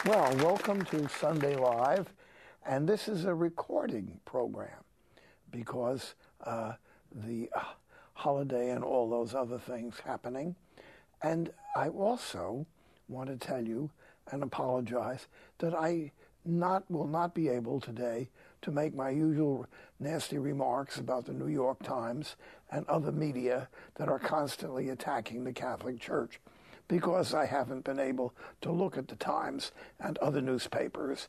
Well, welcome to Sunday Live, and this is a recording program because the holiday and all those other things happening. And I also want to tell you and apologize that I will not be able today to make my usual nasty remarks about the New York Times and other media that are constantly attacking the Catholic Church, because I haven't been able to look at the Times and other newspapers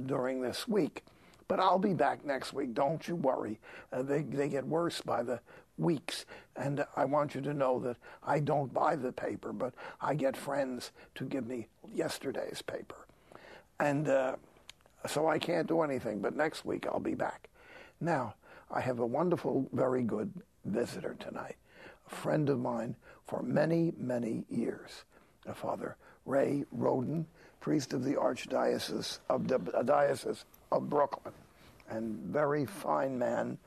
during this week. But I'll be back next week. Don't you worry. They get worse by the weeks. And I want you to know that I don't buy the paper, but I get friends to give me yesterday's paper. And so I can't do anything, but next week I'll be back. Now, I have a wonderful, very good visitor tonight, a friend of mine for many, many years, Father Ray Roden, priest of the Archdiocese of Brooklyn, and very fine man,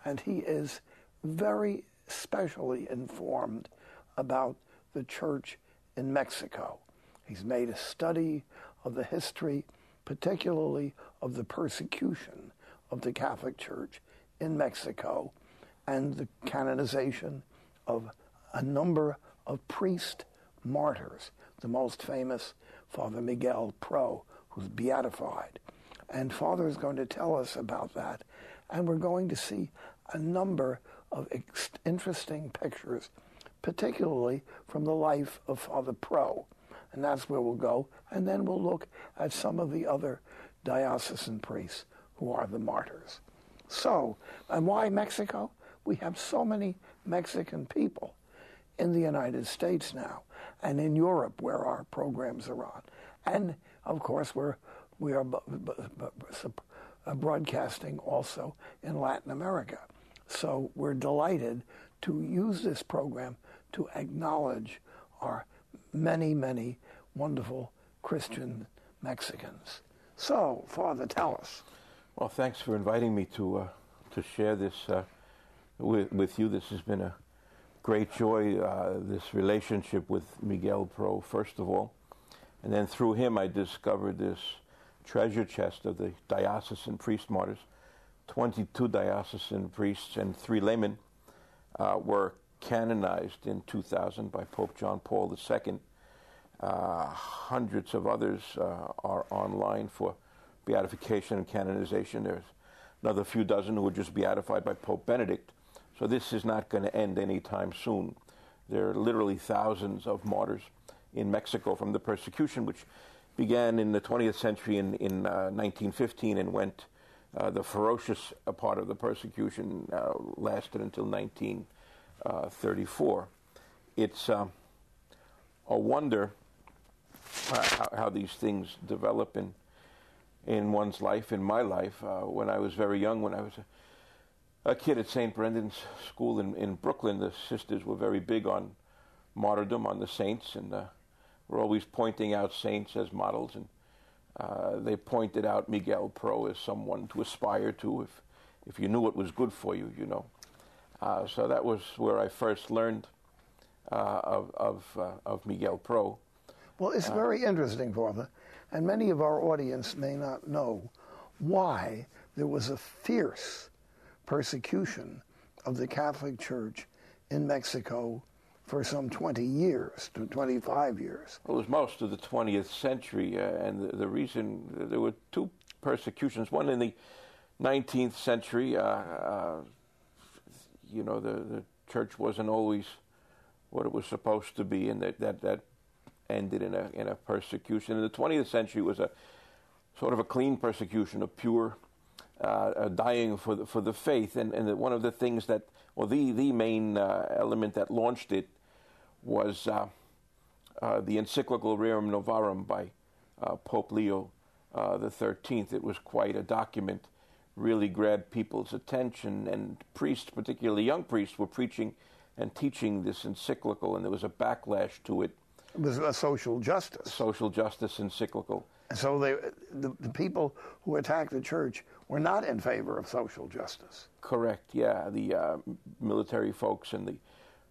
and he is very specially informed about the church in Mexico. He's made a study of the history, particularly of the persecution of the Catholic Church in Mexico and the canonization of a number of priest martyrs, the most famous, Father Miguel Pro, who's beatified. And Father is going to tell us about that. And we're going to see a number of interesting pictures, particularly from the life of Father Pro. And that's where we'll go. And then we'll look at some of the other diocesan priests who are the martyrs. So, and why Mexico? We have so many Mexican people in the United States now, and in Europe where our programs are on. And, of course, we are broadcasting also in Latin America. So we're delighted to use this program to acknowledge our many, many wonderful Christian Mexicans. So, Father, tell us. Well, thanks for inviting me to share this with you. This has been a great joy, this relationship with Miguel Pro, first of all. And then through him, I discovered this treasure chest of the diocesan priest martyrs. 22 diocesan priests and 3 laymen were canonized in 2000 by Pope John Paul II. Hundreds of others are online for beatification and canonization. There's another few dozen who were just beatified by Pope Benedict. So this is not going to end anytime soon. There are literally thousands of martyrs in Mexico from the persecution, which began in the 20th century in 1915 and went, the ferocious part of the persecution lasted until 1934. It's a wonder how these things develop in one's life, in my life. When I was very young, when I was a kid at St. Brendan's School in Brooklyn, the sisters were very big on martyrdom, on the saints, and were always pointing out saints as models, and they pointed out Miguel Pro as someone to aspire to if you knew what was good for you, you know. So that was where I first learned of Miguel Pro. Well, it's very interesting, Father, and many of our audience may not know why there was a fierce persecution of the Catholic Church in Mexico for some 20 years to 25 years. Well, it was most of the 20th century, and the reason, there were 2 persecutions. One in the 19th century, the church wasn't always what it was supposed to be, and that ended in a persecution. In the 20th century was a sort of a clean persecution of pure dying for the faith, and one of the things that, or the main element that launched it was the encyclical Rerum Novarum by Pope Leo the 13th. It was quite a document, really grabbed people's attention, and priests, particularly young priests, were preaching and teaching this encyclical, and there was a backlash to it. It was a social justice. Social justice encyclical. And so the people who attacked the church were not in favor of social justice. Correct, yeah. The military folks and the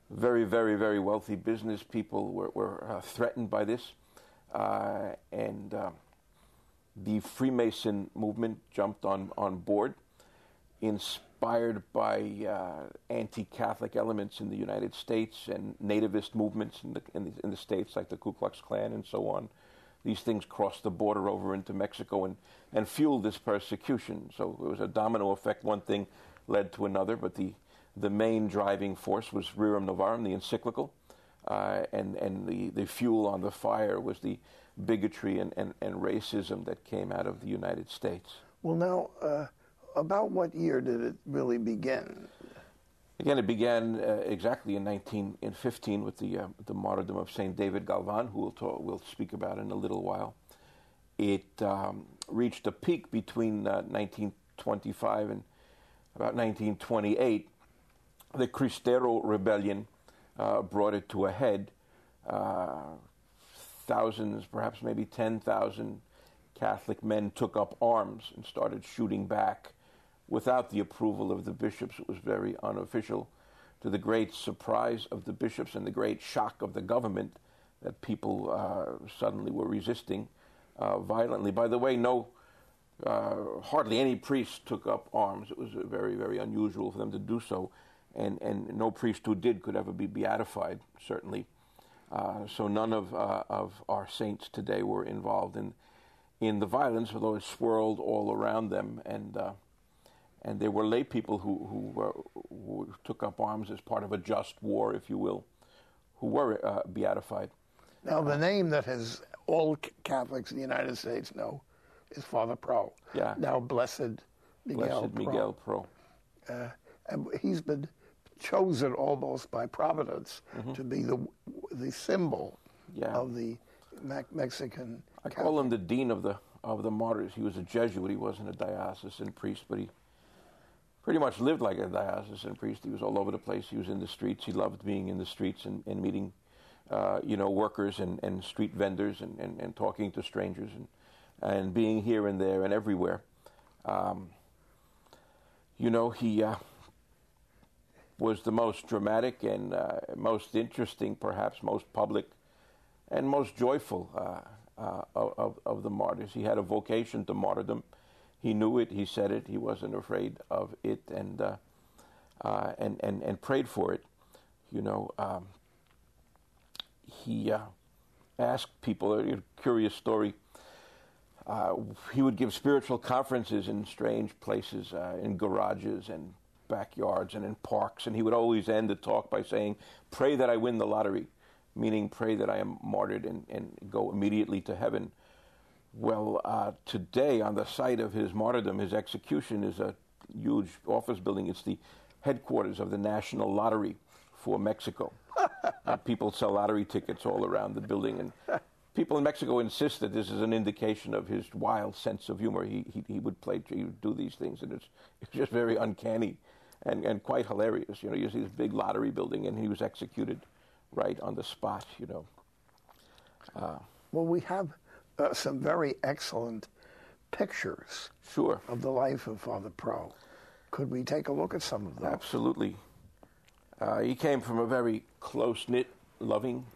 very, very, very wealthy business people were threatened by this. And the Freemason movement jumped on board, inspired by anti-Catholic elements in the United States and nativist movements in the States, like the Ku Klux Klan and so on. These things crossed the border over into Mexico and fueled this persecution. So it was a domino effect. One thing led to another, but the main driving force was Rerum Novarum, the encyclical, and the fuel on the fire was the bigotry and racism that came out of the United States. Well, now, about what year did it really begin? Again, it began exactly in 1915 with the martyrdom of Saint David Galvan, who we'll speak about in a little while. It reached a peak between 1925 and about 1928. The Cristero Rebellion brought it to a head. Thousands, perhaps maybe 10,000 Catholic men took up arms and started shooting back without the approval of the bishops. It was very unofficial, to the great surprise of the bishops and the great shock of the government that people suddenly were resisting violently. By the way, hardly any priest took up arms. It was very, very unusual for them to do so, and no priest who did could ever be beatified, certainly. So none of our saints today were involved in the violence, although it swirled all around them, and there were lay people who took up arms as part of a just war, if you will, who were beatified. Now, the name that all Catholics in the United States know is Father Pro. Yeah. Now, Blessed Miguel Pro. And he's been chosen almost by Providence to be the symbol of the Mexican I call him the dean of the martyrs. He was a Jesuit. He wasn't a diocesan priest, but he pretty much lived like a diocesan priest. He was all over the place. He was in the streets. He loved being in the streets and meeting, workers and street vendors and talking to strangers and being here and there and everywhere. He was the most dramatic and most interesting, perhaps most public, and most joyful of the martyrs. He had a vocation to martyrdom. He knew it. He said it. He wasn't afraid of it, and prayed for it. He asked people. A curious story. He would give spiritual conferences in strange places, in garages and backyards and in parks, and he would always end the talk by saying, "Pray that I win the lottery," meaning pray that I am martyred and go immediately to heaven. Well, today on the site of his martyrdom, his execution, is a huge office building. It's the headquarters of the National Lottery for Mexico. And people sell lottery tickets all around the building, and people in Mexico insist that this is an indication of his wild sense of humor. He would do these things, and it's just very uncanny and quite hilarious. You see this big lottery building, and he was executed right on the spot. Well, we have some very excellent pictures Sure. of the life of Father Pro. Could we take a look at some of those? Absolutely. He came from a very close-knit, loving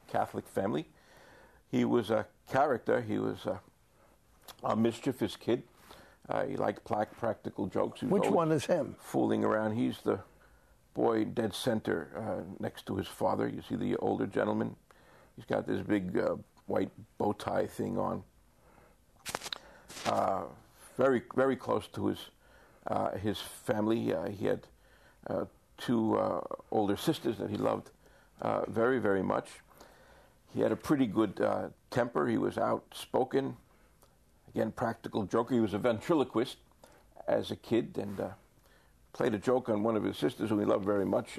Catholic family. He was a character. He was a mischievous kid. He liked practical jokes. Which one is him? Fooling around. He's the boy dead center next to his father. You see the older gentleman. He's got this big white bow tie thing on. Very, very close to his family. He had two older sisters that he loved very, very much. He had a pretty good temper. He was outspoken. Again, practical joker. He was a ventriloquist as a kid, and played a joke on one of his sisters, whom he loved very much.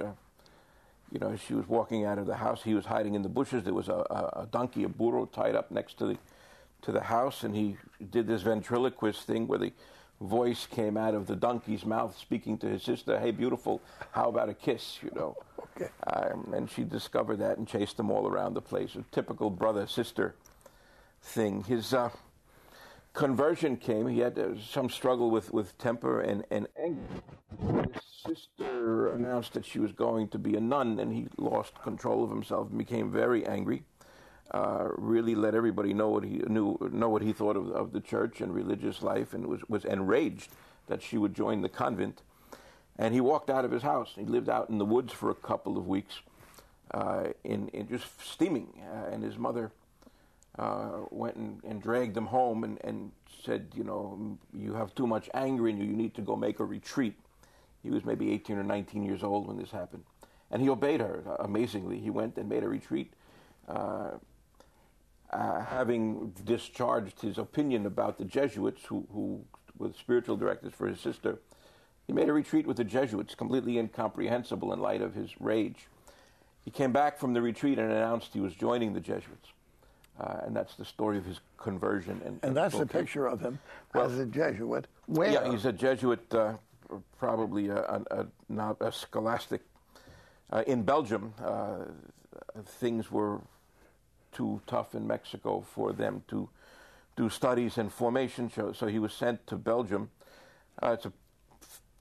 She was walking out of the house. He was hiding in the bushes. There was a donkey, a burro, tied up next to the house, and he did this ventriloquist thing where the voice came out of the donkey's mouth, speaking to his sister. "Hey, beautiful, how about a kiss?" Okay. And she discovered that and chased them all around the place. A typical brother-sister thing. His conversion came. He had some struggle with temper and anger. His sister announced that she was going to be a nun, and he lost control of himself and became very angry. really let everybody know what he thought of the church and religious life, and was enraged that she would join the convent. And he walked out of his house. He lived out in the woods for a couple of weeks, in just steaming. And his mother went and dragged him home and said, you have too much anger in you. You need to go make a retreat. He was maybe 18 or 19 years old when this happened. And he obeyed her, amazingly. He went and made a retreat, having discharged his opinion about the Jesuits, who were spiritual directors for his sister. He made a retreat with the Jesuits, completely incomprehensible in light of his rage. He came back from the retreat and announced he was joining the Jesuits. And that's the story of his conversion. And that's a picture of him as a Jesuit. Where? Yeah, he's a Jesuit, probably a scholastic. In Belgium, things were too tough in Mexico for them to do studies and formation, so he was sent to Belgium. It's a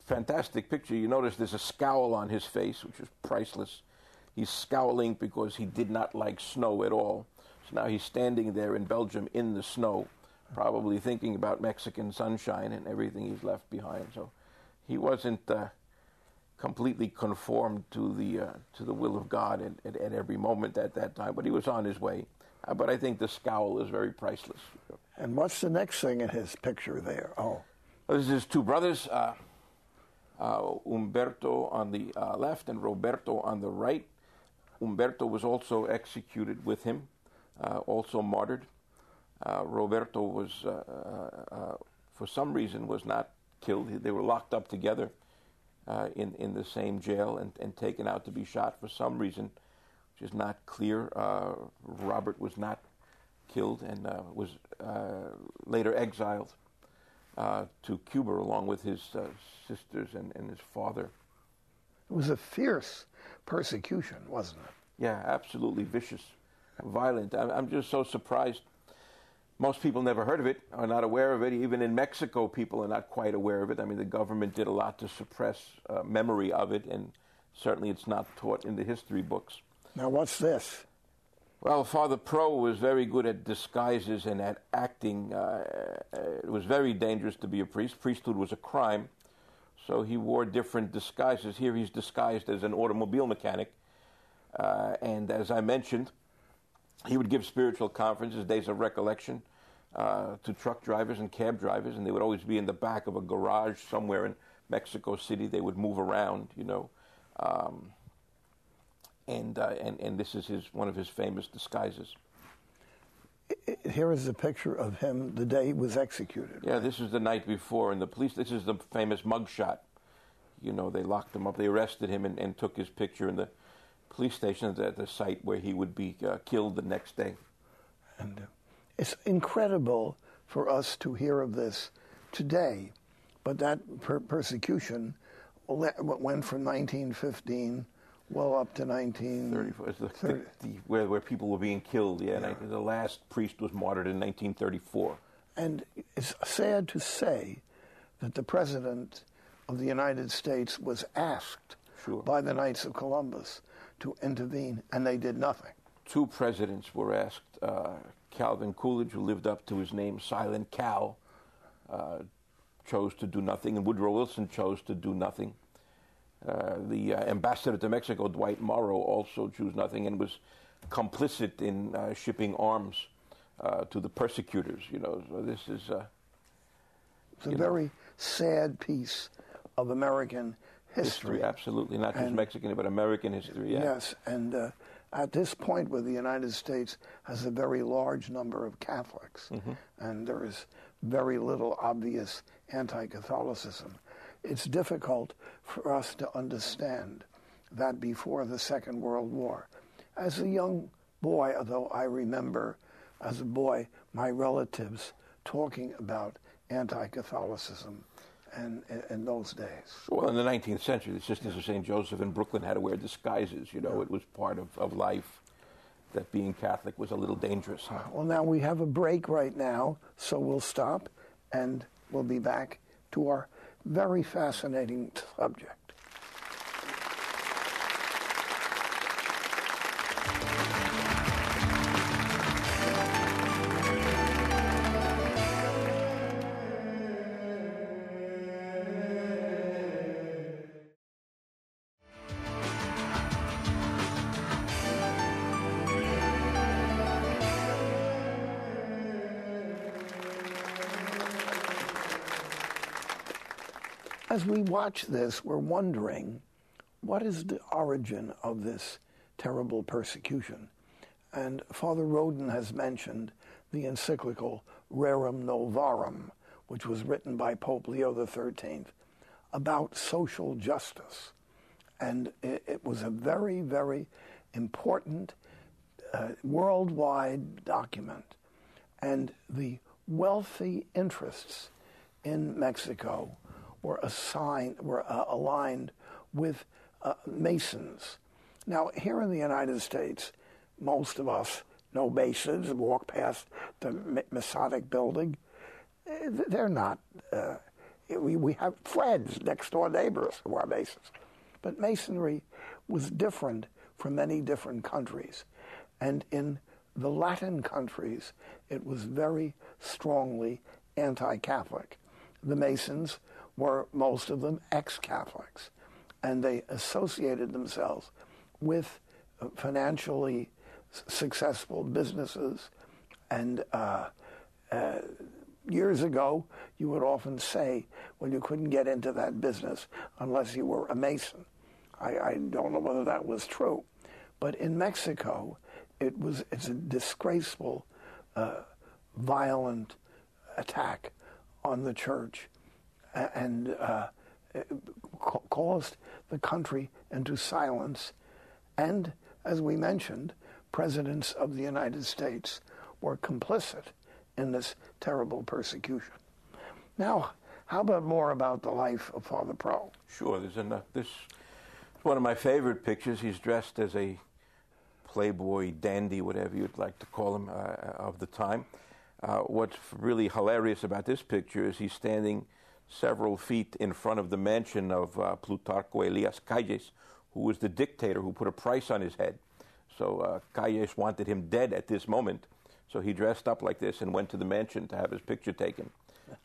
fantastic picture. You notice there's a scowl on his face, which is priceless. He's scowling because he did not like snow at all. So now he's standing there in Belgium in the snow, probably thinking about Mexican sunshine and everything he's left behind. So he wasn't completely conformed to the will of God at every moment at that time, but he was on his way. But I think the scowl is very priceless. And what's the next thing in his picture there? Oh, this is his two brothers, Umberto on the left and Roberto on the right. Umberto was also executed with him, also martyred. Roberto was, for some reason, was not killed. They were locked up together in the same jail and taken out to be shot for some reason, which is not clear. Robert was not killed and was later exiled to Cuba along with his sisters and his father. It was a fierce persecution, wasn't it? Yeah, absolutely vicious, violent. I'm just so surprised. Most people never heard of it, are not aware of it. Even in Mexico, people are not quite aware of it. I mean, the government did a lot to suppress memory of it, and certainly it's not taught in the history books. Now, what's this? Well, Father Pro was very good at disguises and at acting. It was very dangerous to be a priest. Priesthood was a crime, so he wore different disguises. Here he's disguised as an automobile mechanic, and as I mentioned, he would give spiritual conferences, days of recollection, to truck drivers and cab drivers, and they would always be in the back of a garage somewhere in Mexico City. They would move around, and this is one of his famous disguises. Here is a picture of him the day he was executed. Yeah, right? This is the night before, and the police. This is the famous mugshot. They locked him up. They arrested him and took his picture in the police station at the site where he would be killed the next day. And it's incredible for us to hear of this today, but that persecution went from 1915 well up to 1930, where people were being killed. Yeah. The last priest was martyred in 1934. And it's sad to say that the President of the United States was asked by the Knights of Columbus to intervene, and they did nothing. Two presidents were asked. Calvin Coolidge, who lived up to his name, Silent Cal, chose to do nothing, and Woodrow Wilson chose to do nothing. The ambassador to Mexico, Dwight Morrow, also chose nothing and was complicit in shipping arms to the persecutors. So this is it's a very sad piece of American history. Absolutely, not just Mexican, but American history. Yeah. Yes, and at this point where the United States has a very large number of Catholics, and there is very little obvious anti-Catholicism, it's difficult for us to understand that before the Second World War. As a young boy, although I remember as a boy my relatives talking about anti-Catholicism and in those days. Well, in the 19th century, the Sisters of St. Joseph in Brooklyn had to wear disguises. It was part of life that being Catholic was a little dangerous. Well, now we have a break right now, so we'll stop, and we'll be back to our very fascinating subject. As we watch this, we're wondering, what is the origin of this terrible persecution? And Father Roden has mentioned the encyclical Rerum Novarum, which was written by Pope Leo XIII, about social justice. And it was a very, very important worldwide document. And the wealthy interests in Mexico were aligned with Masons. Now, here in the United States, most of us know Masons, walk past the Masonic building. They're not, we have friends, next door neighbors who are Masons. But Masonry was different from many different countries. And in the Latin countries, it was very strongly anti-Catholic. The Masons were, most of them, ex-Catholics. And they associated themselves with financially successful businesses. And years ago, you would often say, well, you couldn't get into that business unless you were a Mason. I don't know whether that was true. But in Mexico, it's a disgraceful, violent attack on the church, and caused the country into silence. And, as we mentioned, presidents of the United States were complicit in this terrible persecution. Now, how about more about the life of Father Pro? Sure, this is one of my favorite pictures. He's dressed as a playboy, dandy, whatever you'd like to call him, of the time. What's really hilarious about this picture is he's standing several feet in front of the mansion of Plutarco Elias Calles, who was the dictator who put a price on his head. So Calles wanted him dead at this moment, so he dressed up like this and went to the mansion to have his picture taken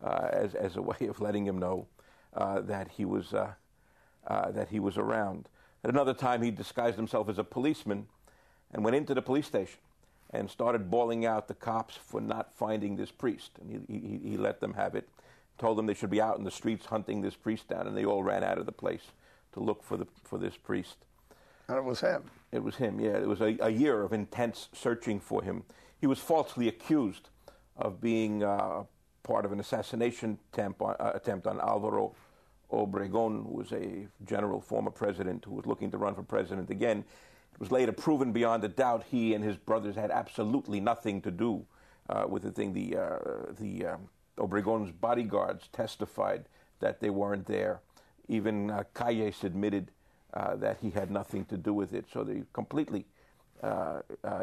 as a way of letting him know that he was around. At another time, he disguised himself as a policeman and went into the police station and started bawling out the cops for not finding this priest. And he let them have it, told them they should be out in the streets hunting this priest down, and they all ran out of the place to look for this priest. And it was him. It was him, yeah. It was a year of intense searching for him. He was falsely accused of being part of an assassination attempt on Alvaro Obregón, who was a general, former president, who was looking to run for president again. It was later proven beyond a doubt he and his brothers had absolutely nothing to do with the thing. The Obregón's bodyguards testified that they weren't there. Even Calles admitted that he had nothing to do with it. So they completely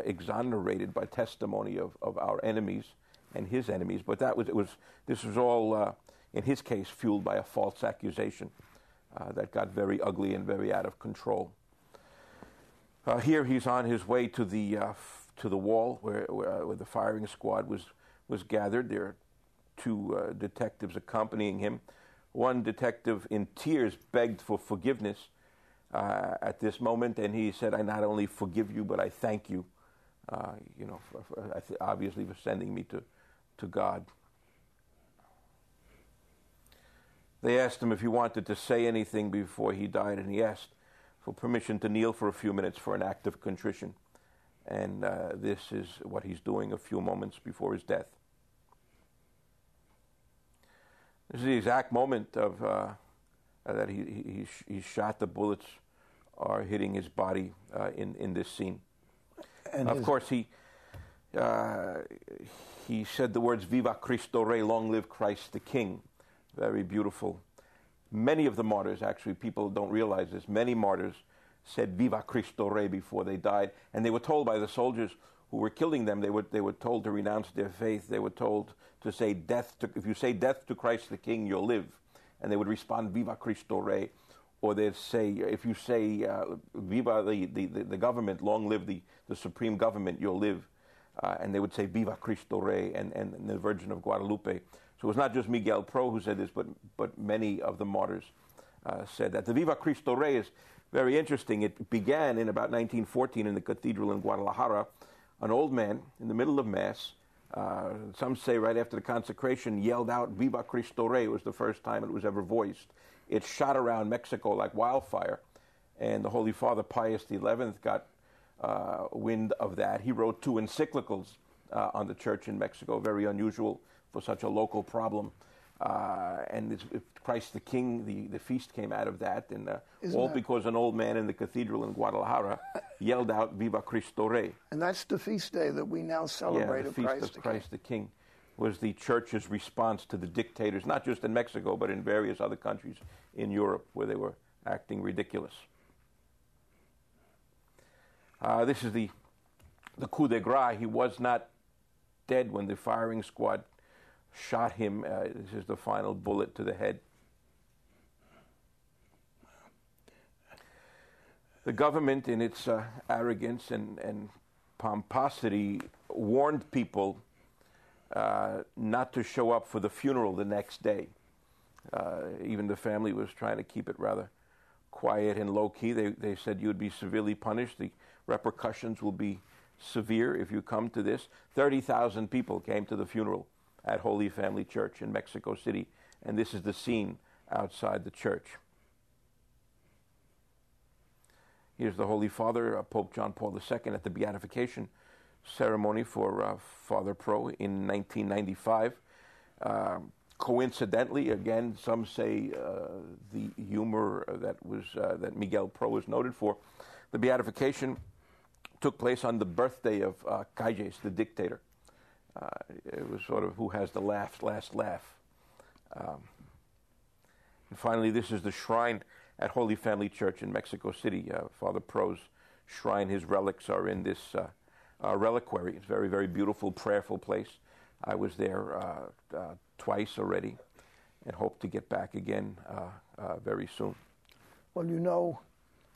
exonerated by testimony of our enemies and his enemies. But this was all, in his case, fueled by a false accusation that got very ugly and very out of control. Here he's on his way to the wall where the firing squad was gathered. There are two detectives accompanying him. One detective, in tears, begged for forgiveness at this moment, and he said, "I not only forgive you, but I thank you, obviously for sending me to God." They asked him if he wanted to say anything before he died, and he asked for permission to kneel for a few minutes for an act of contrition. And this is what he's doing a few moments before his death. This is the exact moment of that he's shot. The bullets are hitting his body in this scene. And of course, he said the words, "Viva Cristo Rey, long live Christ the King." Very beautiful. Many of the martyrs, actually, people don't realize this, many martyrs said "Viva Cristo Rey" before they died, and they were told by the soldiers who were killing them, they were told to renounce their faith. They were told to say if you say death to Christ the King, you'll live. And they would respond, "Viva Cristo Rey." Or they'd say, if you say, "Viva the government, long live the supreme government, you'll live." And they would say, "Viva Cristo Rey," and the Virgin of Guadalupe. So it was not just Miguel Pro who said this, but many of the martyrs said that. The "Viva Cristo Rey" is very interesting. It began in about 1914 in the cathedral in Guadalajara. An old man in the middle of Mass, some say right after the consecration, yelled out "Viva Cristo Rey." It was the first time it was ever voiced it shot around Mexico like wildfire. And the Holy Father Pius XI got wind of that. He wrote 2 encyclicals on the church in Mexico, very unusual for such a local problem. And Christ the King, the feast came out of that, and because an old man in the cathedral in Guadalajara yelled out, "Viva Cristo Rey!" And that's the feast day that we now celebrate the feast of Christ the King. Was the church's response to the dictators, not just in Mexico, but in various other countries in Europe where they were acting ridiculous. This is the coup de grace. He was not dead when the firing squad shot him. This is the final bullet to the head. The government, in its arrogance and pomposity, warned people not to show up for the funeral the next day. Even the family was trying to keep it rather quiet and low-key. They said you would be severely punished. The repercussions will be severe if you come to this. 30,000 people came to the funeral at Holy Family Church in Mexico City, and this is the scene outside the church. Here's the Holy Father, Pope John Paul II, at the beatification ceremony for Father Pro in 1995. Coincidentally, again, some say the humor that Miguel Pro was noted for. The beatification took place on the birthday of Calles, the dictator. It was sort of who has the last laugh. And finally, this is the shrine at Holy Family Church in Mexico City. Father Pro's shrine, his relics are in this reliquary. It's a very, very beautiful, prayerful place. I was there twice already and hope to get back again very soon. Well, you know,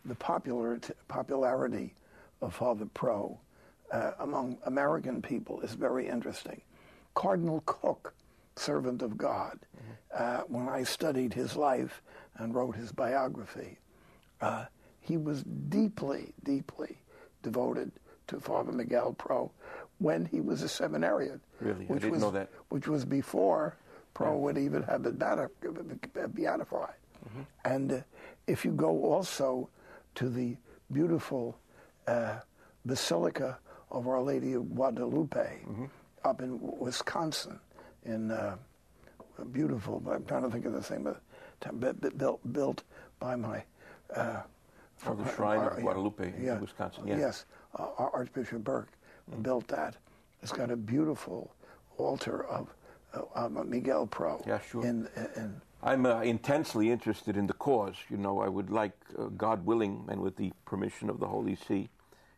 the popularity of Father Pro among American people is very interesting. Cardinal Cook, servant of God, when I studied his life and wrote his biography, he was deeply, deeply devoted to Father Miguel Pro when he was a seminarian. Really? I didn't know that. Which was before Pro would even have been beatified. Mm-hmm. And if you go also to the beautiful Basilica of Our Lady of Guadalupe up in Wisconsin, in beautiful, I'm trying to think of the name, built by my... the Shrine of Guadalupe in Wisconsin. Yeah. Yes, Archbishop Burke built that. It's got a beautiful altar of Miguel Pro. Yeah, sure. I'm intensely interested in the cause. You know, I would like, God willing, and with the permission of the Holy See,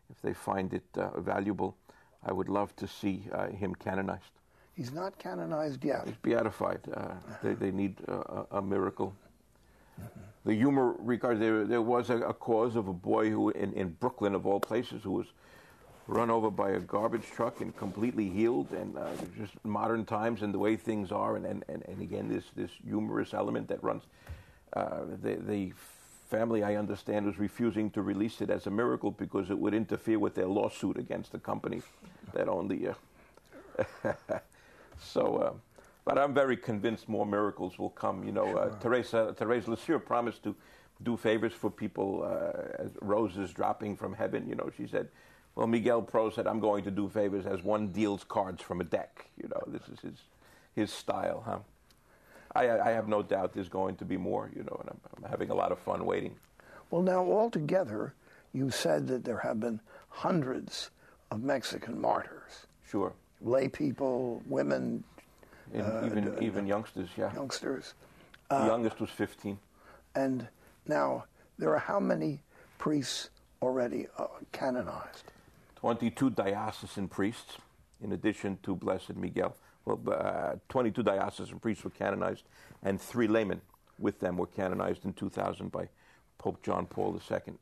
if they find it valuable, I would love to see him canonized. He's not canonized yet. He's beatified. They need a miracle. The humor regard there was a cause of a boy who in Brooklyn, of all places, who was run over by a garbage truck and completely healed, and just modern times and the way things are, and again this humorous element that runs. The family, I understand, was refusing to release it as a miracle because it would interfere with their lawsuit against the company that owned the. But I'm very convinced more miracles will come. You know, sure. Therese Lisieux promised to do favors for people as roses dropping from heaven. You know, she said, well, Miguel Pro said, I'm going to do favors as one deals cards from a deck. You know, this is his style, huh? I have no doubt there's going to be more, you know, and I'm having a lot of fun waiting. Well, now, altogether, you said that there have been hundreds of Mexican martyrs. Sure. Lay people, women... even youngsters, yeah. Youngsters. The youngest was 15. And now, there are how many priests already canonized? 22 diocesan priests, in addition to Blessed Miguel. Well, 22 diocesan priests were canonized, and 3 laymen with them were canonized in 2000 by Pope John Paul II.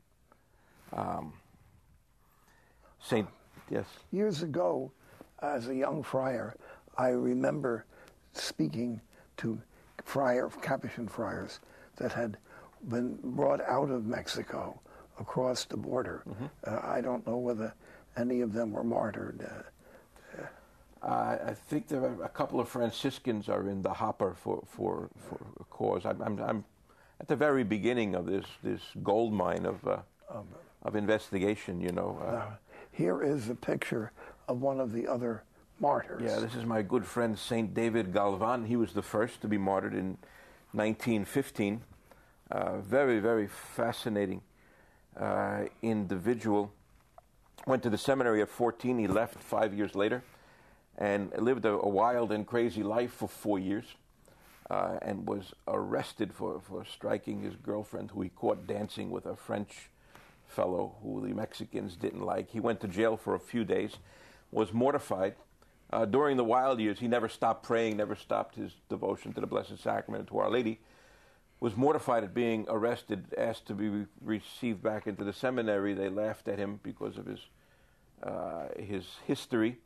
Yes. Years ago, as a young friar, I remember speaking to Capuchin friars that had been brought out of Mexico across the border. I don't know whether any of them were martyred. I think there are a couple of Franciscans are in the hopper for a cause. I'm at the very beginning of this gold mine of investigation. Here is a picture of one of the other martyrs. Yeah, this is my good friend Saint David Galvan. He was the first to be martyred in 1915. Very, very fascinating individual. Went to the seminary at 14. He left 5 years later and lived a wild and crazy life for 4 years and was arrested for striking his girlfriend, who he caught dancing with a French fellow who the Mexicans didn't like. He went to jail for a few days, was mortified. During the wild years, he never stopped praying, never stopped his devotion to the Blessed Sacrament and to Our Lady. Was mortified at being arrested, asked to be received back into the seminary. They laughed at him because of his history.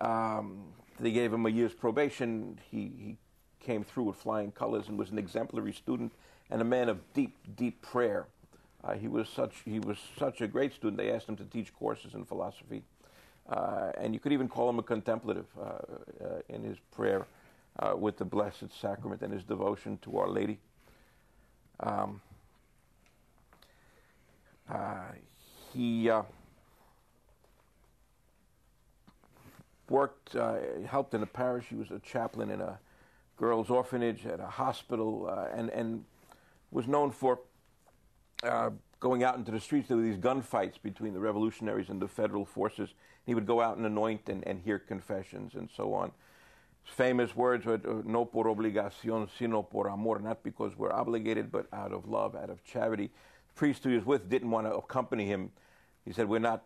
They gave him a year's probation. He came through with flying colors and was an exemplary student and a man of deep, deep prayer. He was such a great student. They asked him to teach courses in philosophy. And you could even call him a contemplative in his prayer with the Blessed Sacrament and his devotion to Our Lady. He worked, helped in a parish. He was a chaplain in a girls' orphanage, at a hospital, and was known for going out into the streets. There were these gunfights between the revolutionaries and the federal forces. He would go out and anoint and hear confessions and so on. His famous words were, no por obligación, sino por amor, not because we're obligated, but out of love, out of charity. The priest who he was with didn't want to accompany him. He said, we're not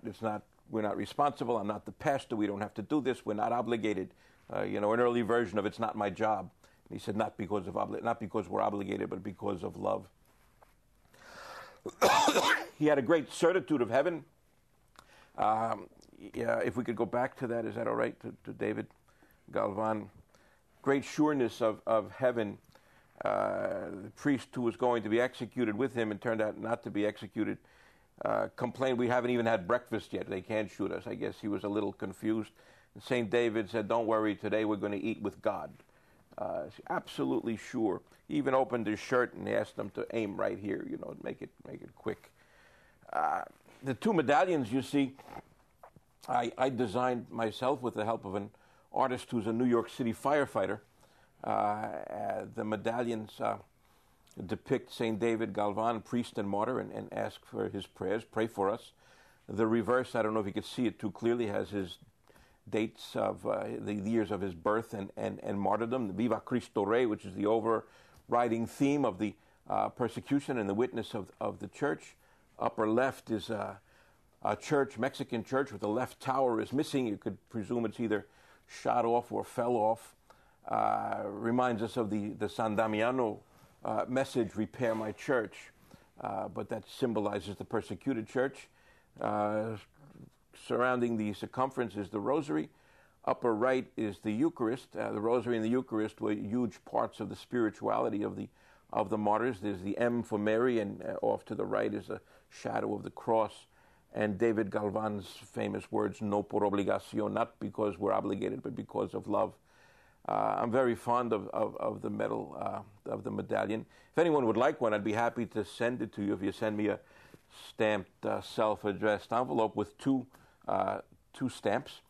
responsible. I'm not the pastor. We don't have to do this. We're not obligated. An early version of it's not my job. And he said, not because we're obligated, but because of love. He had a great certitude of heaven. If we could go back to that, is that all right, to David Galvan? Great sureness of heaven. The priest who was going to be executed with him and turned out not to be executed complained, we haven't even had breakfast yet. They can't shoot us. I guess he was a little confused. And St. David said, don't worry, today we're going to eat with God. Absolutely sure. He even opened his shirt and asked them to aim right here, make it quick. The two medallions you see, I designed myself with the help of an artist who's a New York City firefighter. The medallions depict St. David Galvan, priest and martyr, and ask for his prayers. Pray for us. The reverse, I don't know if you can see it too clearly, has his dates of the years of his birth and martyrdom. Viva Cristo Rey, which is the overriding theme of the persecution and the witness of the church. Upper left is a church, Mexican church, with the left tower is missing. You could presume it's either shot off or fell off. Reminds us of the San Damiano message, repair my church. But that symbolizes the persecuted church. Surrounding the circumference is the rosary. Upper right is the Eucharist. The rosary and the Eucharist were huge parts of the spirituality of the martyrs. There's the M for Mary, and off to the right is a shadow of the cross. And David Galvan's famous words, no por obligación, not because we're obligated, but because of love. I'm very fond of the medal, of the medallion. If anyone would like one, I'd be happy to send it to you if you send me a stamped, self-addressed envelope with two stamps,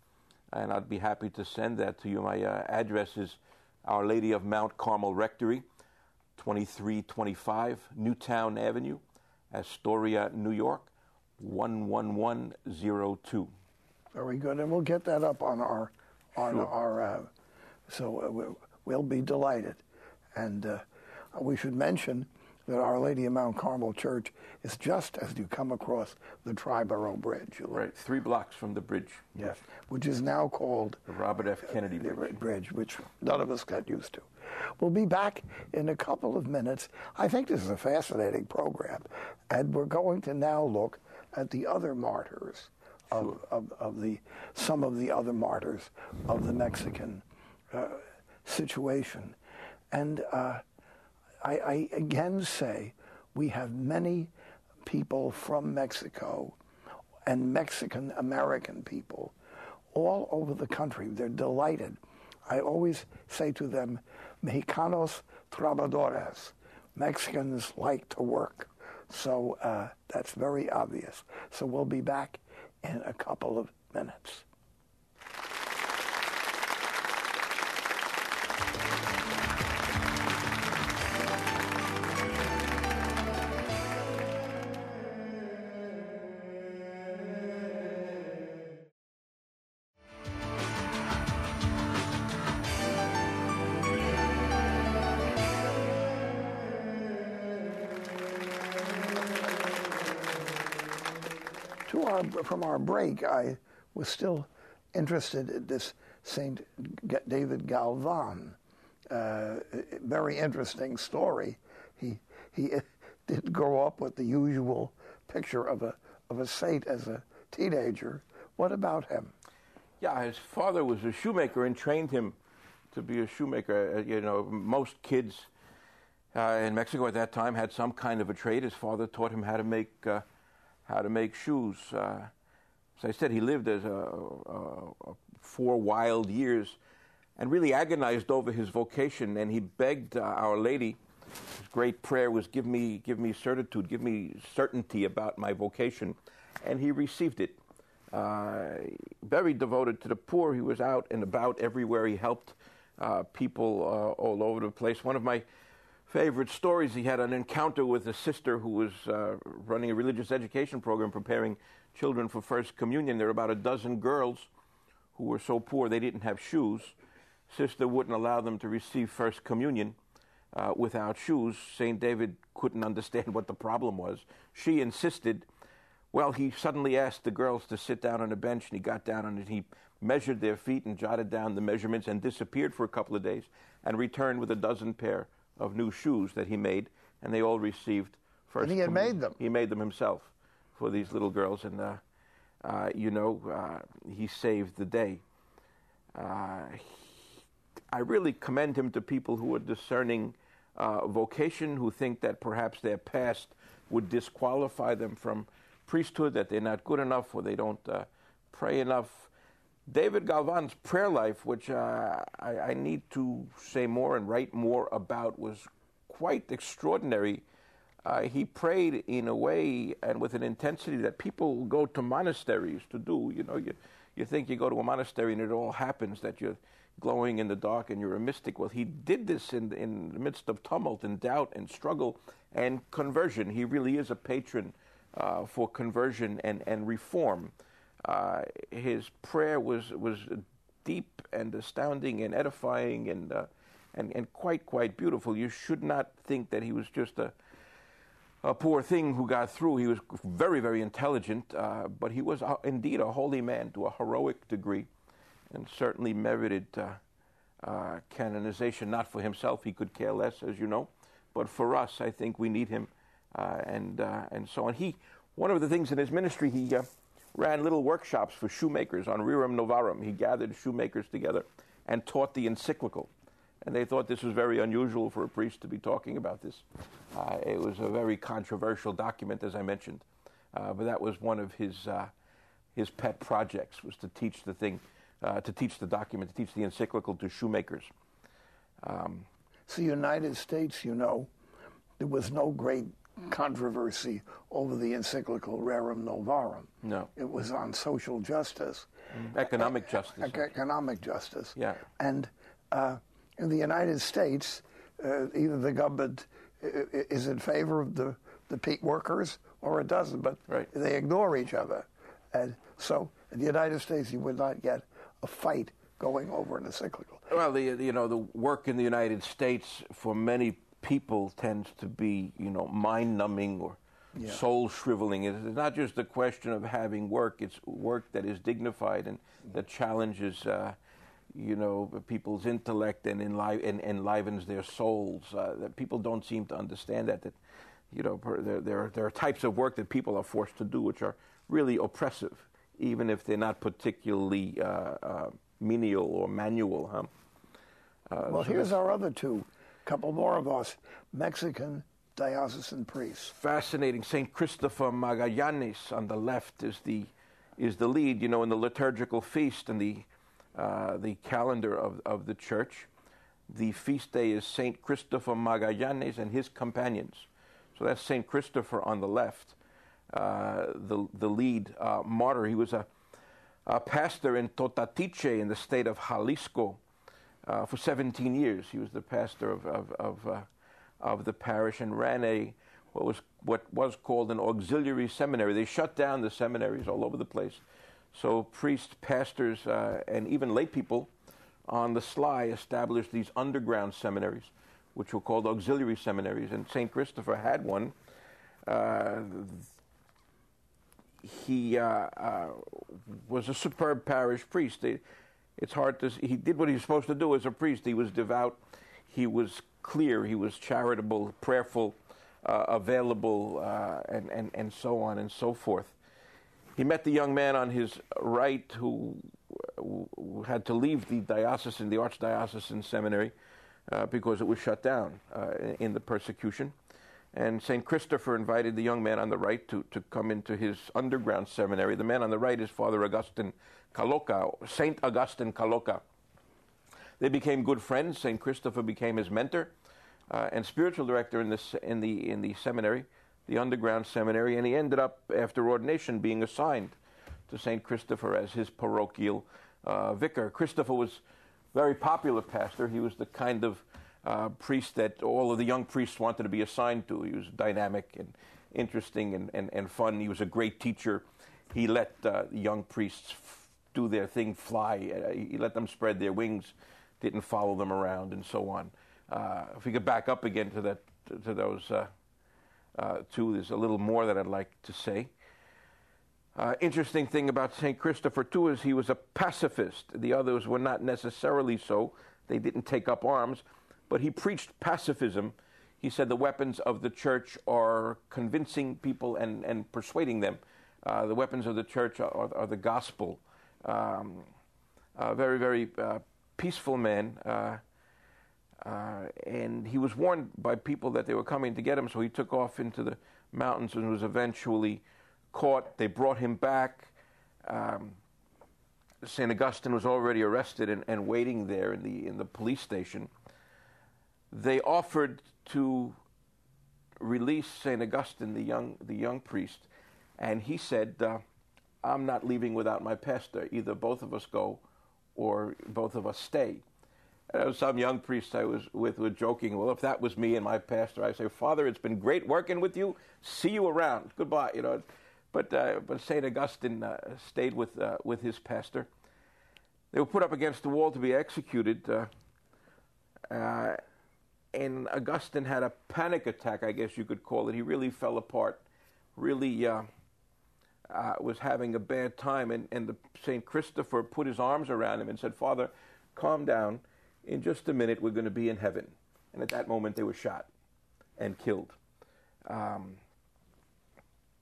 and I'd be happy to send that to you. My address is Our Lady of Mount Carmel Rectory, 2325 Newtown Avenue, Astoria, New York, 11102. Very good, and we'll get that up on our so we'll be delighted. And we should mention that Our Lady of Mount Carmel Church is just as you come across the Triborough Bridge. Right, 3 blocks from the bridge. Yes, which is now called the Robert F. Kennedy Bridge. Which none of us got used to. We'll be back in a couple of minutes. I think this is a fascinating program, and we're going to now look at the other martyrs of some of the other martyrs of the Mexican situation. And I again say we have many people from Mexico and Mexican-American people all over the country. They're delighted. I always say to them, Mexicanos trabajadores, Mexicans like to work. So that's very obvious. So we'll be back in a couple of minutes. From our break, I was still interested in this St. David Galvan. Very interesting story. He did grow up with the usual picture of a saint as a teenager. What about him? Yeah, his father was a shoemaker and trained him to be a shoemaker. Most kids in Mexico at that time had some kind of a trade. His father taught him how to make shoes. As I said, he lived as 4 wild years and really agonized over his vocation, and he begged Our Lady. His great prayer was, give me certitude, give me certainty about my vocation, and he received it. Very devoted to the poor. He was out and about everywhere. He helped people all over the place. One of my favorite stories, he had an encounter with a sister who was running a religious education program preparing children for First Communion. There were about a dozen girls who were so poor they didn't have shoes. Sister wouldn't allow them to receive First Communion without shoes. St. David couldn't understand what the problem was. She insisted. Well, he suddenly asked the girls to sit down on a bench, and he got down on it. He measured their feet and jotted down the measurements and disappeared for a couple of days and returned with a dozen pair of new shoes that he made, and they all received First And he had Communion. made them. He made them himself for these little girls, and he saved the day. I really commend him to people who are discerning vocation, who think that perhaps their past would disqualify them from priesthood, that they're not good enough or they don't pray enough. David Galvan's prayer life, which I need to say more and write more about, was quite extraordinary. He prayed in a way and with an intensity that people go to monasteries to do. You think you go to a monastery and it all happens, that you're glowing in the dark and you're a mystic. Well, he did this in the midst of tumult and doubt and struggle and conversion. He really is a patron for conversion and reform. His prayer was deep and astounding and edifying and quite beautiful. You should not think that he was just a poor thing who got through. He was very, very intelligent, but he was indeed a holy man to a heroic degree, and certainly merited canonization. Not for himself, he could care less, as you know, but for us, I think we need him, and so on. One of the things in his ministry, he ran little workshops for shoemakers on Rerum Novarum. He gathered shoemakers together and taught the encyclical. And they thought this was very unusual for a priest to be talking about this. It was a very controversial document, as I mentioned. But that was one of his pet projects, was to teach the thing, to teach the document, to teach the encyclical to shoemakers. So United States, there was no great controversy over the encyclical Rerum Novarum. No. It was on social justice. Economic justice. Economic justice. Yeah. And in the United States, either the government is in favor of the peat workers or it doesn't, but right. They ignore each other. And so in the United States, you would not get a fight going over an encyclical. Well, the work in the United States for many people tends to be, mind-numbing or soul-shriveling. It's not just a question of having work. It's work that is dignified and that challenges, people's intellect and enlivens their souls. That people don't seem to understand that there are types of work that people are forced to do which are really oppressive, even if they're not particularly menial or manual. Well, so here's our other two. Couple more of us, Mexican diocesan priests. Fascinating. St. Christopher Magallanes on the left is the lead, in the liturgical feast and the calendar of the church. The feast day is Saint Christopher Magallanes and his companions. So that's Saint Christopher on the left, the lead martyr. He was a pastor in Totatiche in the state of Jalisco for 17 years. He was the pastor of the parish and ran what was called an auxiliary seminary. They shut down the seminaries all over the place. So priests, pastors, and even lay people on the sly established these underground seminaries, which were called auxiliary seminaries. And St. Christopher had one. He was a superb parish priest. It's hard to see. He did what he was supposed to do as a priest. He was devout. He was clear. He was charitable, prayerful, available, and so on and so forth. He met the young man on his right who had to leave the archdiocesan seminary because it was shut down in the persecution. And St. Christopher invited the young man on the right to come into his underground seminary. The man on the right is Father Augustine Caloca, Saint Augustine Caloca. They became good friends. St. Christopher became his mentor and spiritual director in the seminary, the underground seminary, and he ended up, after ordination, being assigned to St. Christopher as his parochial vicar. Christopher was a very popular pastor. He was the kind of priest that all of the young priests wanted to be assigned to. He was dynamic and interesting and fun. He was a great teacher. He let the young priests do their thing, fly. He let them spread their wings, didn't follow them around, and so on. If we could back up again to those two, there's a little more that I'd like to say. Interesting thing about St. Christopher, too, is he was a pacifist. The others were not necessarily so. They didn't take up arms, but he preached pacifism. He said the weapons of the church are convincing people and persuading them. The weapons of the church are the gospel. Very, very peaceful man. And he was warned by people that they were coming to get him, so he took off into the mountains and was eventually caught. They brought him back. St. Augustine was already arrested and waiting there in the police station. They offered to release St. Augustine, the young priest, and he said, I'm not leaving without my pastor. Either both of us go or both of us stay. And some young priests I was with were joking, well, if that was me and my pastor, I'd say, Father, it's been great working with you. See you around. Goodbye. But St. Augustine stayed with his pastor. They were put up against the wall to be executed. And Augustine had a panic attack, I guess you could call it. He really fell apart, really was having a bad time. And St. Christopher put his arms around him and said, Father, calm down. In just a minute, we're going to be in heaven. And at that moment, they were shot and killed.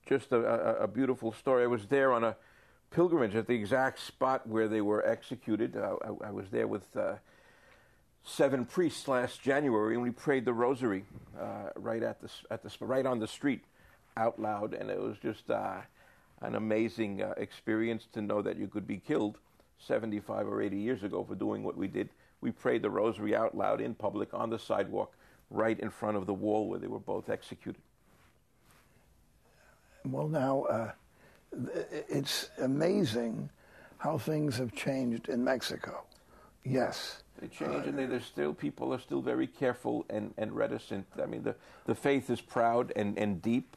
Just a beautiful story. I was there on a pilgrimage at the exact spot where they were executed. I was there with 7 priests last January, and we prayed the rosary right on the street out loud. And it was just an amazing experience to know that you could be killed 75 or 80 years ago for doing what we did. We prayed the rosary out loud in public on the sidewalk right in front of the wall where they were both executed. Well, now, it's amazing how things have changed in Mexico. Yes. They change, and people are still very careful and reticent. I mean, the faith is proud and deep,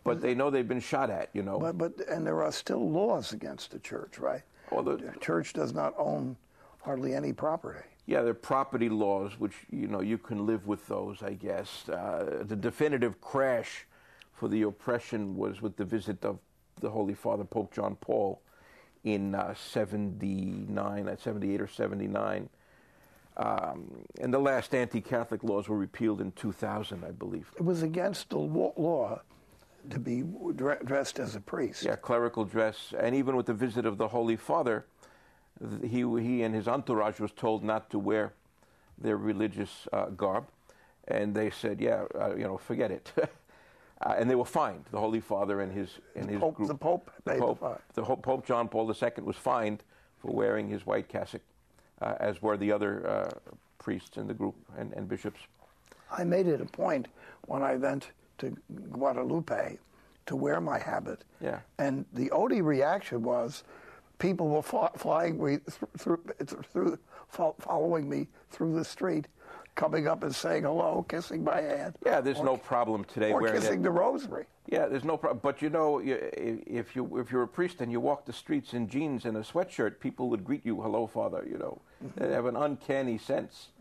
but they know they've been shot at, But there are still laws against the church, right? Well, the church does not own hardly any property. Yeah, there are property laws, which, you can live with those, I guess. The definitive crash for the oppression was with the visit of the Holy Father, Pope John Paul, in 78 or 79. And the last anti-Catholic laws were repealed in 2000, I believe. It was against the law to be dressed as a priest. Yeah, clerical dress. And even with the visit of the Holy Father, he and his entourage was told not to wear their religious garb. And they said, forget it. And they were fined. The Holy Father and his group. The Pope paid the fine. Pope John Paul II was fined for wearing his white cassock, as were the other priests in the group and bishops. I made it a point when I went to Guadalupe to wear my habit. Yeah. And the only reaction was people were following me through the street, coming up and saying hello, kissing my hand. Yeah, there's no problem today or wearing kissing the rosary. Yeah, there's no problem. But if you're a priest and you walk the streets in jeans and a sweatshirt, people would greet you, "Hello, Father." They have an uncanny sense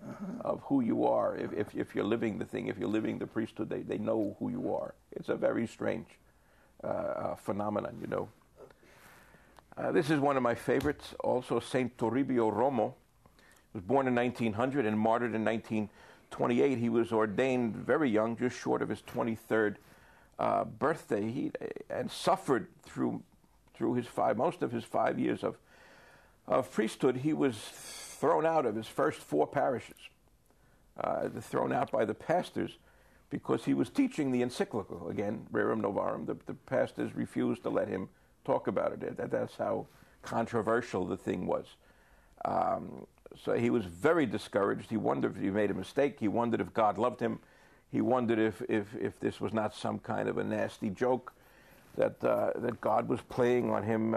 of who you are. If you're living the thing, if you're living the priesthood, they know who you are. It's a very strange phenomenon. This is one of my favorites. Also, Saint Toribio Romo was born in 1900 and martyred in 1928. He was ordained very young, just short of his 23rd birthday, and suffered through most of his 5 years of priesthood. He was thrown out of his first 4 parishes, thrown out by the pastors because he was teaching the encyclical, again, Rerum Novarum. The pastors refused to let him talk about it. That's how controversial the thing was. So he was very discouraged. He wondered if he made a mistake. He wondered if God loved him. He wondered if this was not some kind of a nasty joke that God was playing on him.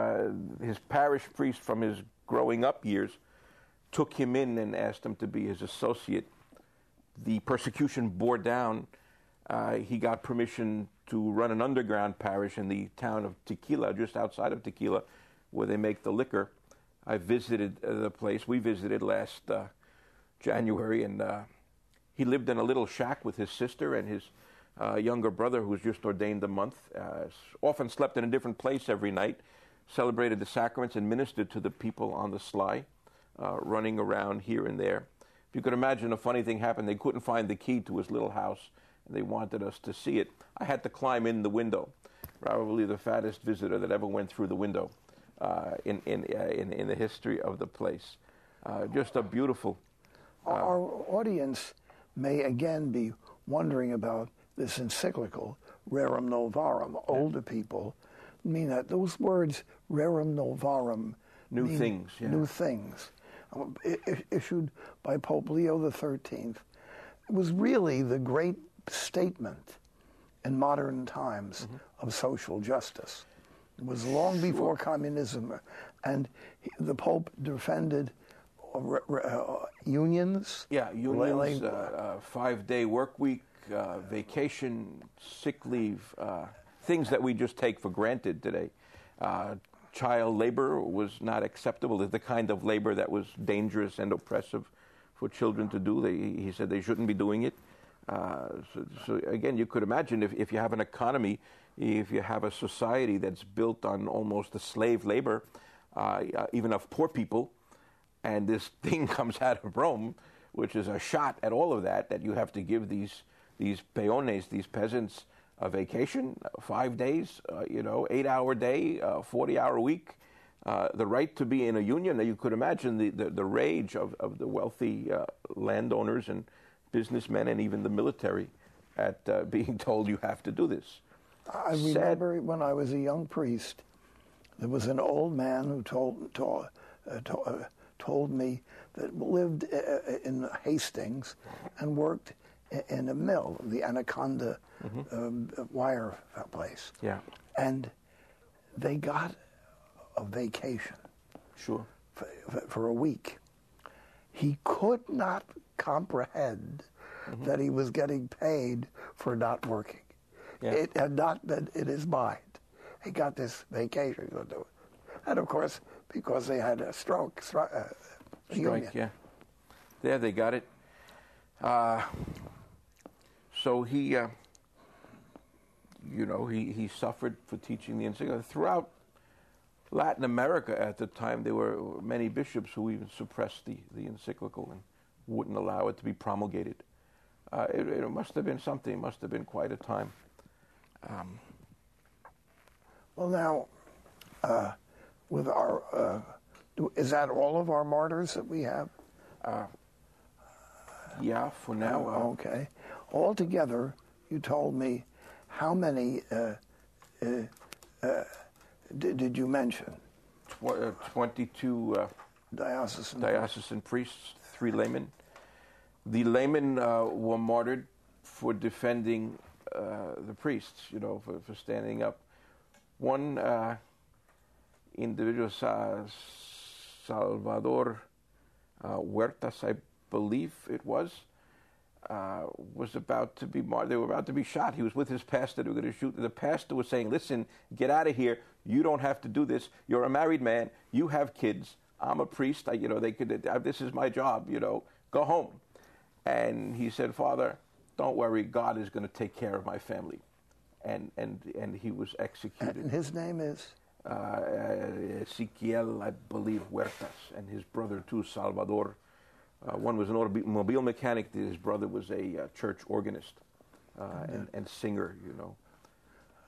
His parish priest from his growing up years took him in and asked him to be his associate. The persecution bore down. He got permission to run an underground parish in the town of Tequila, just outside of Tequila, where they make the liquor. I visited the place. We visited last January, and he lived in a little shack with his sister and his younger brother, who was just ordained a month. Often slept in a different place every night, celebrated the sacraments, and ministered to the people on the sly, running around here and there. If you could imagine, a funny thing happened. They couldn't find the key to his little house, and they wanted us to see it. I had to climb in the window, probably the fattest visitor that ever went through the window in the history of the place. Just a beautiful... Our audience may again be wondering about this encyclical, Rerum Novarum. Older people mean that those words, Rerum Novarum, new things. Yeah. New things. Issued by Pope Leo XIII. It was really the great statement in modern times of social justice. It was long before communism, and the Pope defended unions. Yeah, unions, 5-day work week, vacation, sick leave, things that we just take for granted today. Child labor was not acceptable. The kind of labor that was dangerous and oppressive for children to do. He said they shouldn't be doing it. So again, you could imagine if you have an economy, if you have a society that's built on almost the slave labor, even of poor people, and this thing comes out of Rome, which is a shot at all of that you have to give these peones, these peasants, a vacation, 5 days, 8-hour day, 40-hour week, the right to be in a union. Now you could imagine the rage of the wealthy landowners and businessmen and even the military at being told you have to do this. I remember when I was a young priest, there was an old man who told me that lived in Hastings and worked in a mill, the Anaconda wire place. Yeah. And they got a vacation. Sure. For a week. He could not comprehend that he was getting paid for not working. Yeah. It had not been in his mind. He got this vacation to do it. And of course, because they had a strike, yeah. There, they got it. So he suffered for teaching the encyclical. Throughout Latin America at the time, there were many bishops who even suppressed the encyclical and wouldn't allow it to be promulgated. It must have been something. It must have been quite a time. Well, now, with our, is that all of our martyrs that we have? Yeah, for now. Okay. Altogether, you told me how many did you mention? 22 diocesan priests, 3 laymen. The laymen were martyred for defending the priests, for standing up. One individual, Salvador Huertas, I believe it was about to be martyred. They were about to be shot. He was with his pastor. They were going to shoot. The pastor was saying, "Listen, get out of here. You don't have to do this. You're a married man. You have kids. I'm a priest. This is my job. Go home." And he said, "Father, don't worry. God is going to take care of my family." And he was executed. And his name is? Ezequiel, I believe, Huertas, and his brother too, Salvador. One was an automobile mechanic. His brother was a church organist and singer,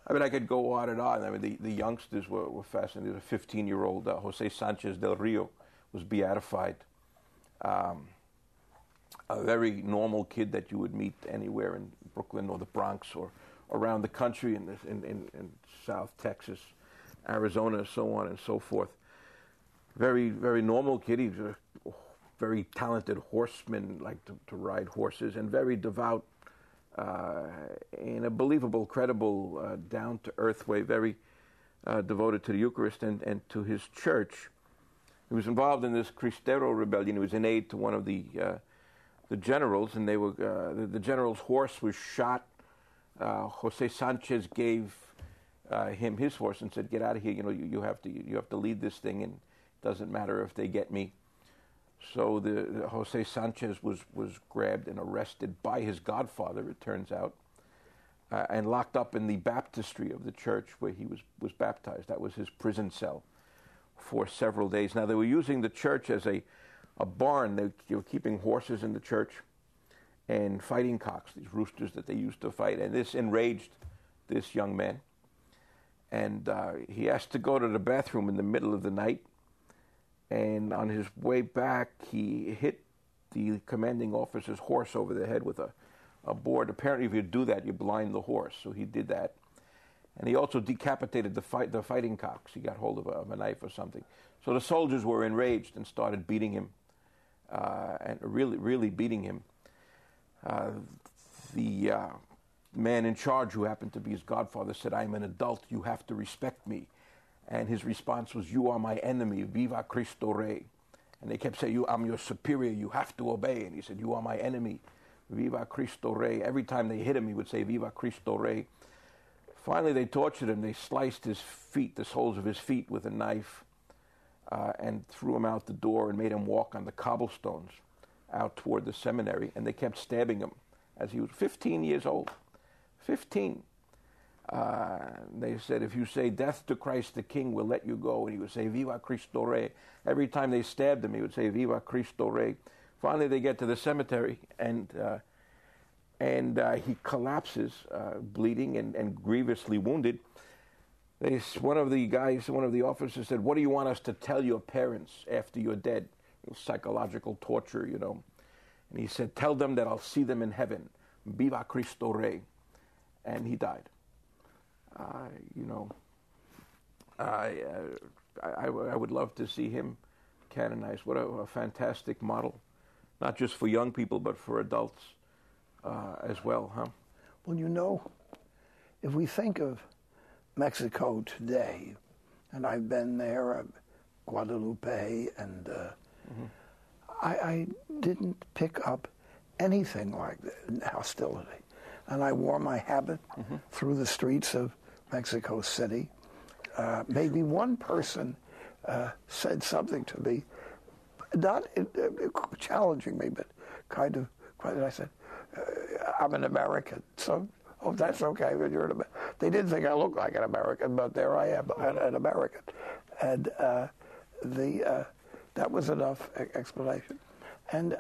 I mean, I could go on and on. I mean, the youngsters were fascinated. A 15-year-old, Jose Sanchez del Rio, was beatified. A very normal kid that you would meet anywhere in Brooklyn or the Bronx or around the country in South Texas, Arizona, so on and so forth. Very, very normal kid. He was a very talented horseman, liked to ride horses, and very devout in a believable, credible, down-to-earth way, very devoted to the Eucharist and to his church. He was involved in this Cristero rebellion. He was in aid to one of the generals, and they were the general's horse was shot. Jose Sanchez gave him his horse and said, "Get out of here! You have to lead this thing, and it doesn't matter if they get me." So the Jose Sanchez was grabbed and arrested by his godfather, it turns out, and locked up in the baptistry of the church where he was baptized. That was his prison cell for several days. Now, they were using the church as a barn. They were keeping horses in the church and fighting cocks, these roosters that they used to fight. And this enraged this young man. And he asked to go to the bathroom in the middle of the night. And on his way back, he hit the commanding officer's horse over the head with a board. Apparently, if you do that, you blind the horse. So he did that. And he also decapitated the fighting cocks. He got hold of a knife or something. So the soldiers were enraged and started beating him, and really, really beating him. The man in charge, who happened to be his godfather, said, "I'm an adult. You have to respect me." And his response was, "You are my enemy. Viva Cristo Rey." And they kept saying, "I'm your superior. You have to obey." And he said, "You are my enemy. Viva Cristo Rey." Every time they hit him, he would say, "Viva Cristo Rey." Finally, they tortured him. They sliced his feet, the soles of his feet, with a knife, and threw him out the door and made him walk on the cobblestones out toward the seminary. And they kept stabbing him as he was 15 years old. 15. They said, "If you say death to Christ the King, we'll let you go." And he would say, "Viva Cristo Rey." Every time they stabbed him, he would say, "Viva Cristo Rey." Finally, they get to the cemetery, and he collapses, bleeding and grievously wounded. One of the officers said, "What do you want us to tell your parents after you're dead?" Psychological torture, And he said, "Tell them that I'll see them in heaven. Viva Cristo Rey." And he died. I would love to see him canonized. What a fantastic model, not just for young people, but for adults as well, huh? Well, if we think of Mexico today, and I've been there, Guadalupe, and I didn't pick up anything like hostility. And I wore my habit through the streets of Mexico City. Maybe one person said something to me, not challenging me, but kind of, I said, "I'm an American." So, "Oh, that's okay, but you're an American." They didn't think I looked like an American, but there I am, an American. And that was enough explanation. And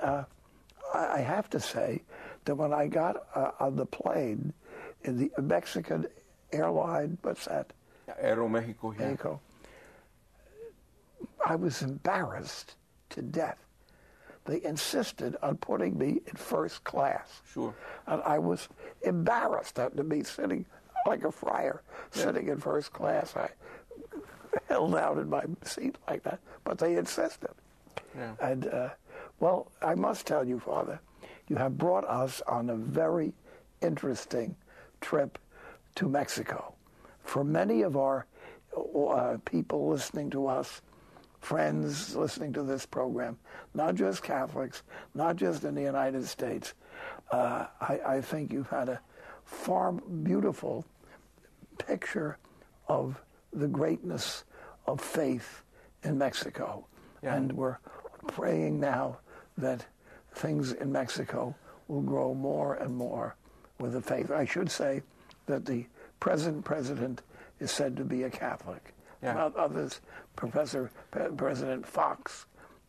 I have to say that when I got on the plane in the Mexican airline, what's that? Aeromexico, yeah. Mexico, I was embarrassed to death. They insisted on putting me in first class. Sure. And I was embarrassed to be sitting like a friar, sitting in first class. I held out in my seat like that, but they insisted. Yeah. And, well, I must tell you, Father, you have brought us on a very interesting trip to Mexico. For many of our people listening to us, friends listening to this program, not just Catholics, not just in the United States, I think you've had a far beautiful picture of the greatness of faith in Mexico. Yeah. And we're praying now that things in Mexico will grow more and more with the faith. I should say that the present president is said to be a Catholic. Yeah. About others, President Fox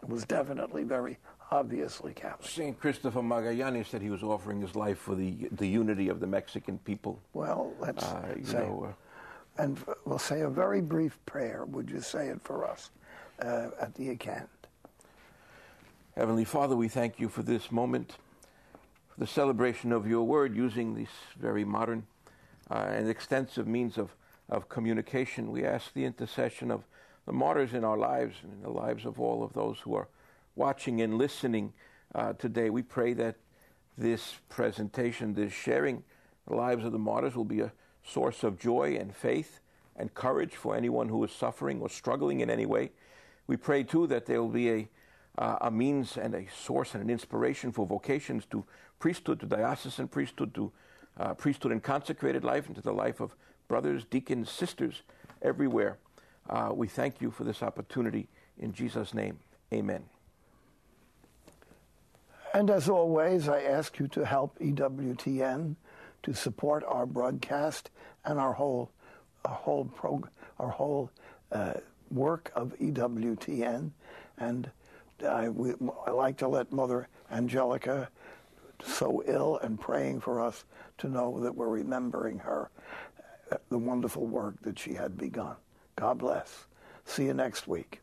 was definitely very obviously Catholic. St. Christopher Magallanes said he was offering his life for the unity of the Mexican people. Well, let's say, and we'll say a very brief prayer. Would you say it for us at the end? Heavenly Father, we thank you for this moment, for the celebration of your word, using this very modern and extensive means of communication. We ask the intercession of the martyrs in our lives and in the lives of all of those who are watching and listening today. We pray that this presentation, this sharing the lives of the martyrs will be a source of joy and faith and courage for anyone who is suffering or struggling in any way. We pray, too, that there will be a means and a source and an inspiration for vocations to priesthood, to diocesan priesthood, to priesthood and consecrated life, and to the life of brothers, deacons, sisters everywhere. We thank you for this opportunity. In Jesus' name, amen. And as always, I ask you to help EWTN to support our broadcast and our whole work of EWTN. And I like to let Mother Angelica, so ill and praying for us, to know that we're remembering her, the wonderful work that she had begun. God bless. See you next week.